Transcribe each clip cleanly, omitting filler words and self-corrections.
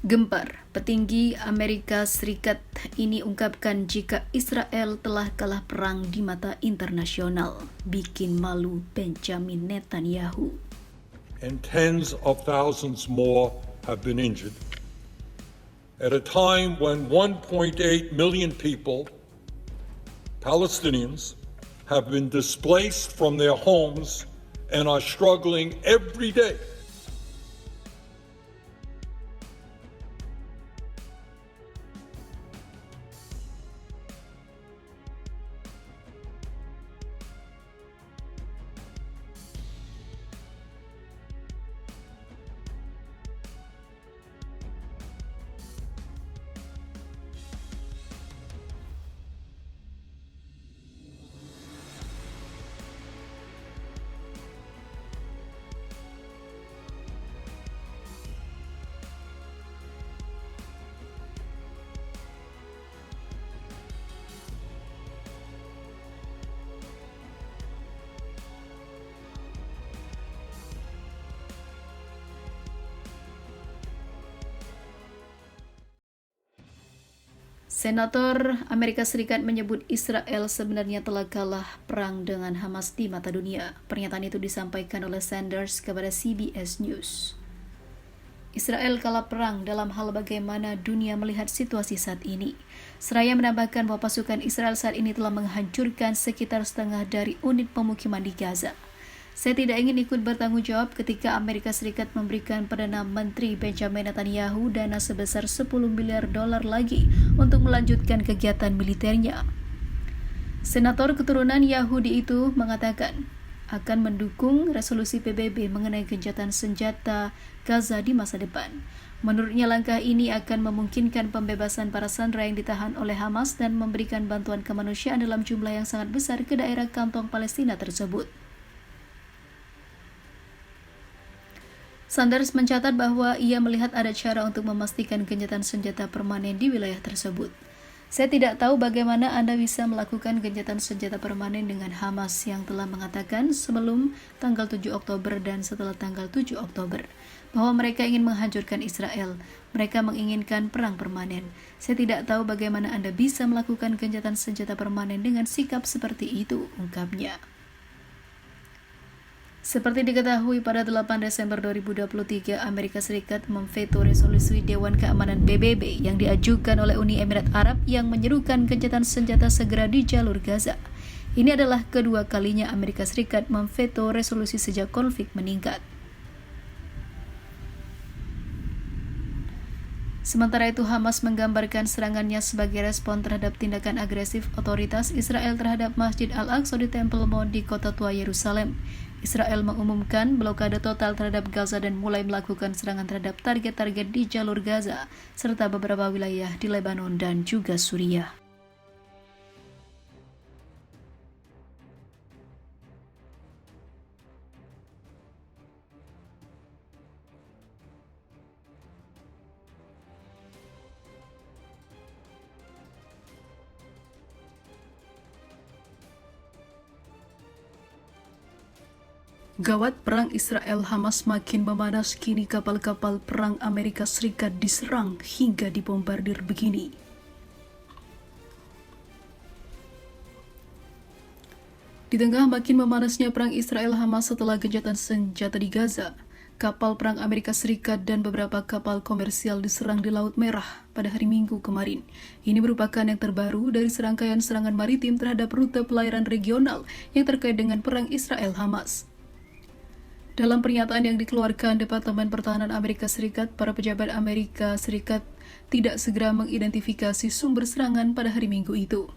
Gempar, petinggi Amerika Serikat ini ungkapkan jika Israel telah kalah perang di mata internasional. Bikin malu Benjamin Netanyahu. And tens of thousands more have been injured. At a time when 1.8 million people, Palestinians, have been displaced from their homes and are struggling every day Senator Amerika Serikat menyebut Israel sebenarnya telah kalah perang dengan Hamas di mata dunia. Pernyataan itu disampaikan oleh Sanders kepada CBS News. Israel kalah perang dalam hal bagaimana dunia melihat situasi saat ini. Seraya menambahkan bahwa pasukan Israel saat ini telah menghancurkan sekitar setengah dari unit pemukiman di Gaza. Saya tidak ingin ikut bertanggung jawab ketika Amerika Serikat memberikan Perdana Menteri Benjamin Netanyahu dana sebesar 10 miliar dolar lagi untuk melanjutkan kegiatan militernya. Senator keturunan Yahudi itu mengatakan akan mendukung resolusi PBB mengenai gencatan senjata Gaza di masa depan. Menurutnya langkah ini akan memungkinkan pembebasan para sandera yang ditahan oleh Hamas dan memberikan bantuan kemanusiaan dalam jumlah yang sangat besar ke daerah kantong Palestina tersebut. Sanders mencatat bahwa ia melihat ada cara untuk memastikan gencatan senjata permanen di wilayah tersebut. Saya tidak tahu bagaimana Anda bisa melakukan gencatan senjata permanen dengan Hamas yang telah mengatakan sebelum tanggal 7 Oktober dan setelah tanggal 7 Oktober bahwa mereka ingin menghancurkan Israel. Mereka menginginkan perang permanen. Saya tidak tahu bagaimana Anda bisa melakukan gencatan senjata permanen dengan sikap seperti itu, ungkapnya. Seperti diketahui pada 8 Desember 2023, Amerika Serikat memveto resolusi Dewan Keamanan PBB yang diajukan oleh Uni Emirat Arab yang menyerukan gencatan senjata segera di jalur Gaza. Ini adalah kedua kalinya Amerika Serikat memveto resolusi sejak konflik meningkat. Sementara itu, Hamas menggambarkan serangannya sebagai respon terhadap tindakan agresif otoritas Israel terhadap Masjid Al-Aqsa di Temple Mount di Kota Tua Yerusalem. Israel mengumumkan blokade total terhadap Gaza dan mulai melakukan serangan terhadap target-target di jalur Gaza, serta beberapa wilayah di Lebanon dan juga Suriah. Gawat perang Israel-Hamas makin memanas, kini kapal-kapal perang Amerika Serikat diserang hingga dibombardir begini. Di tengah makin memanasnya perang Israel-Hamas setelah gencatan senjata di Gaza, kapal perang Amerika Serikat dan beberapa kapal komersial diserang di Laut Merah pada hari Minggu kemarin. Ini merupakan yang terbaru dari serangkaian serangan maritim terhadap rute pelayaran regional yang terkait dengan perang Israel-Hamas. Dalam pernyataan yang dikeluarkan Departemen Pertahanan Amerika Serikat, para pejabat Amerika Serikat tidak segera mengidentifikasi sumber serangan pada hari Minggu itu.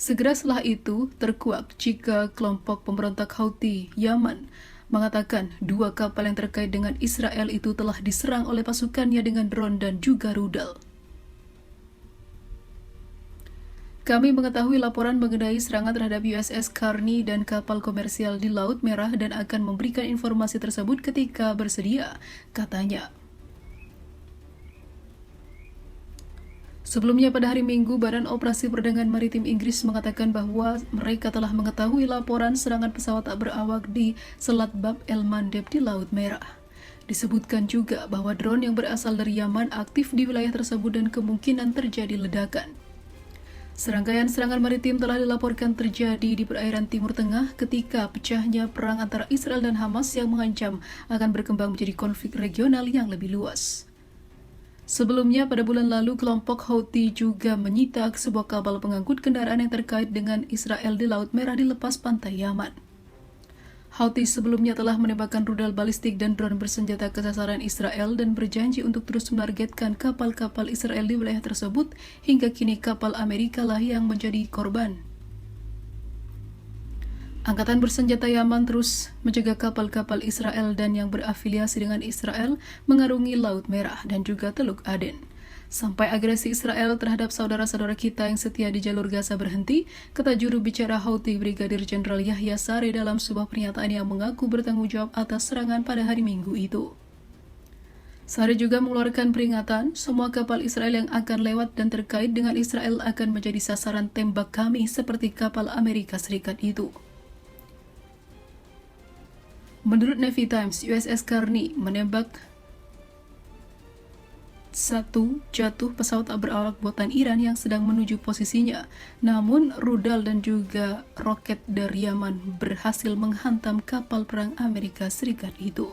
Segera setelah itu, terkuak jika kelompok pemberontak Houthi Yaman mengatakan 2 kapal yang terkait dengan Israel itu telah diserang oleh pasukannya dengan drone dan juga rudal. Kami mengetahui laporan mengenai serangan terhadap USS Carney dan kapal komersial di Laut Merah dan akan memberikan informasi tersebut ketika bersedia, katanya. Sebelumnya pada hari Minggu, Badan Operasi Perdagangan Maritim Inggris mengatakan bahwa mereka telah mengetahui laporan serangan pesawat tak berawak di Selat Bab el Mandeb di Laut Merah. Disebutkan juga bahwa drone yang berasal dari Yaman aktif di wilayah tersebut dan kemungkinan terjadi ledakan. Serangkaian serangan maritim telah dilaporkan terjadi di perairan Timur Tengah ketika pecahnya perang antara Israel dan Hamas yang mengancam akan berkembang menjadi konflik regional yang lebih luas. Sebelumnya, pada bulan lalu, kelompok Houthi juga menyita sebuah kapal pengangkut kendaraan yang terkait dengan Israel di Laut Merah di lepas pantai Yaman. Houthi sebelumnya telah menembakkan rudal balistik dan drone bersenjata ke sasaran Israel dan berjanji untuk terus menargetkan kapal-kapal Israel di wilayah tersebut hingga kini kapal Amerika lah yang menjadi korban. Angkatan bersenjata Yaman terus mencegah kapal-kapal Israel dan yang berafiliasi dengan Israel mengarungi Laut Merah dan juga Teluk Aden. Sampai agresi Israel terhadap saudara-saudara kita yang setia di jalur Gaza berhenti, kata juru bicara Houthi Brigadir Jenderal Yahya Saree dalam sebuah pernyataan yang mengaku bertanggung jawab atas serangan pada hari Minggu itu. Saree juga mengeluarkan peringatan, semua kapal Israel yang akan lewat dan terkait dengan Israel akan menjadi sasaran tembak kami seperti kapal Amerika Serikat itu. Menurut Navy Times, USS Carney menembak satu jatuh pesawat berawak buatan Iran yang sedang menuju posisinya. Namun, rudal dan juga roket dari Yaman berhasil menghantam kapal perang Amerika Serikat itu.